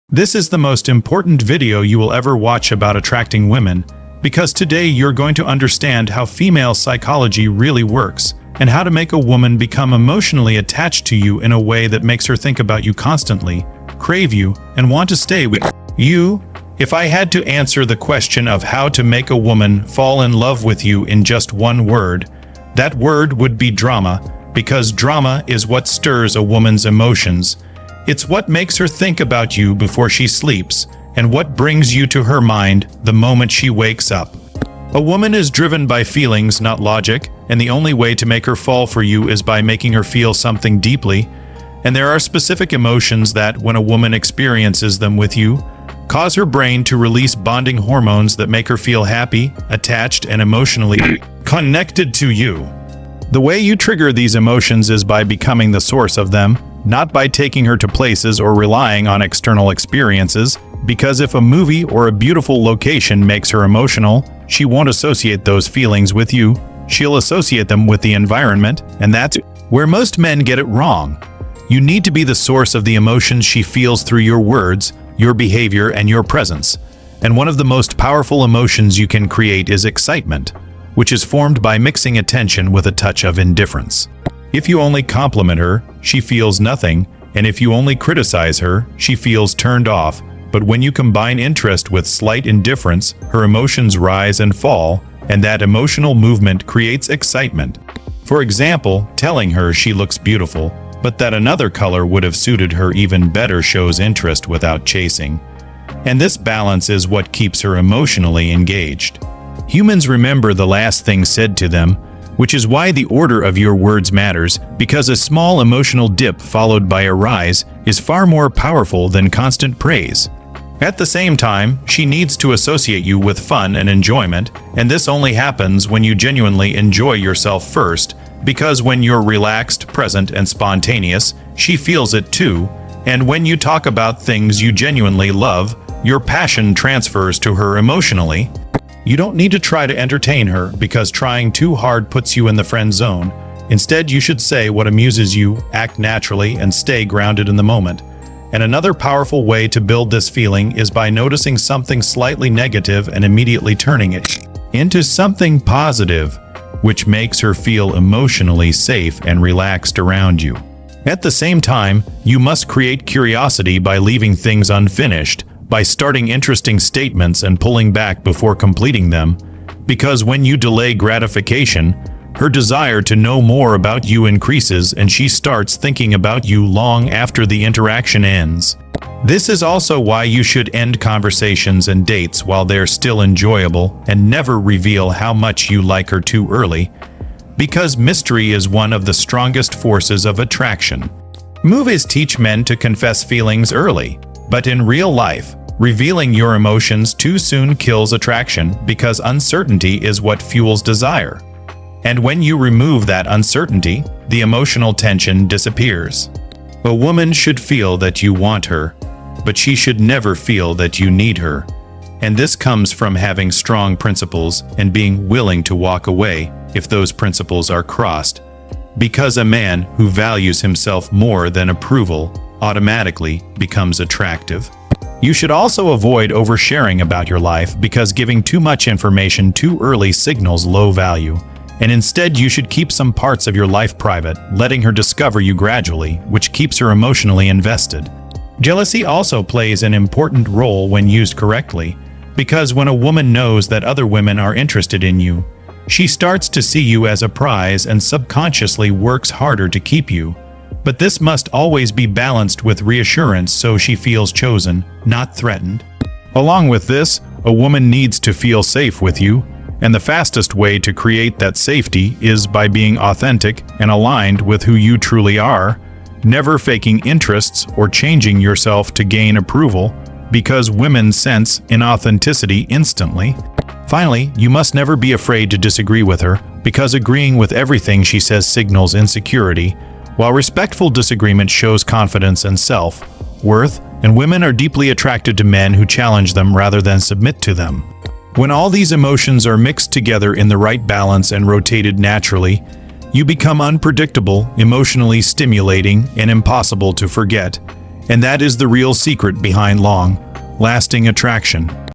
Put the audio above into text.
This is the most important video you will ever watch about attracting women, because today you're going to understand how female psychology really works, and how to make a woman become emotionally attached to you in a way that makes her think about you constantly, crave you, and want to stay with you. If I had to answer the question of how to make a woman fall in love with you in just one word, that word would be drama, because drama is what stirs a woman's emotions. It's what makes her think about you before she sleeps, and what brings you to her mind the moment she wakes up. A woman is driven by feelings, not logic, and the only way to make her fall for you is by making her feel something deeply. And there are specific emotions that, when a woman experiences them with you, cause her brain to release bonding hormones that make her feel happy, attached, and emotionally connected to you. The way you trigger these emotions is by becoming the source of them, not by taking her to places or relying on external experiences, because if a movie or a beautiful location makes her emotional, she won't associate those feelings with you. She'll associate them with the environment, and that's where most men get it wrong. You need to be the source of the emotions she feels through your words, your behavior, and your presence. And one of the most powerful emotions you can create is excitement, which is formed by mixing attention with a touch of indifference. If you only compliment her, she feels nothing, and if you only criticize her, she feels turned off. But when you combine interest with slight indifference, her emotions rise and fall, and that emotional movement creates excitement. For example, telling her she looks beautiful, but that another color would have suited her even better shows interest without chasing. And this balance is what keeps her emotionally engaged. Humans remember the last thing said to them, which is why the order of your words matters, because a small emotional dip followed by a rise is far more powerful than constant praise. At the same time, she needs to associate you with fun and enjoyment, and this only happens when you genuinely enjoy yourself first, because when you're relaxed, present, and spontaneous, she feels it too, and when you talk about things you genuinely love, your passion transfers to her emotionally. You don't need to try to entertain her, because trying too hard puts you in the friend zone. Instead, you should say what amuses you, act naturally, and stay grounded in the moment. And another powerful way to build this feeling is by noticing something slightly negative and immediately turning it into something positive, which makes her feel emotionally safe and relaxed around you. At the same time, you must create curiosity by leaving things unfinished, by starting interesting statements and pulling back before completing them, because when you delay gratification, her desire to know more about you increases and she starts thinking about you long after the interaction ends. This is also why you should end conversations and dates while they're still enjoyable and never reveal how much you like her too early, because mystery is one of the strongest forces of attraction. Movies teach men to confess feelings early, but in real life, revealing your emotions too soon kills attraction, because uncertainty is what fuels desire. And when you remove that uncertainty, the emotional tension disappears. A woman should feel that you want her, but she should never feel that you need her. And this comes from having strong principles and being willing to walk away if those principles are crossed. Because a man who values himself more than approval automatically becomes attractive. You should also avoid oversharing about your life, because giving too much information too early signals low value. And instead, you should keep some parts of your life private, letting her discover you gradually, which keeps her emotionally invested. Jealousy also plays an important role when used correctly, because when a woman knows that other women are interested in you, she starts to see you as a prize and subconsciously works harder to keep you. But this must always be balanced with reassurance so she feels chosen, not threatened. Along with this, a woman needs to feel safe with you, and the fastest way to create that safety is by being authentic and aligned with who you truly are, never faking interests or changing yourself to gain approval, because women sense inauthenticity instantly. Finally, you must never be afraid to disagree with her, because agreeing with everything she says signals insecurity, while respectful disagreement shows confidence and self-worth, and women are deeply attracted to men who challenge them rather than submit to them. When all these emotions are mixed together in the right balance and rotated naturally, you become unpredictable, emotionally stimulating, and impossible to forget. And that is the real secret behind long, lasting attraction.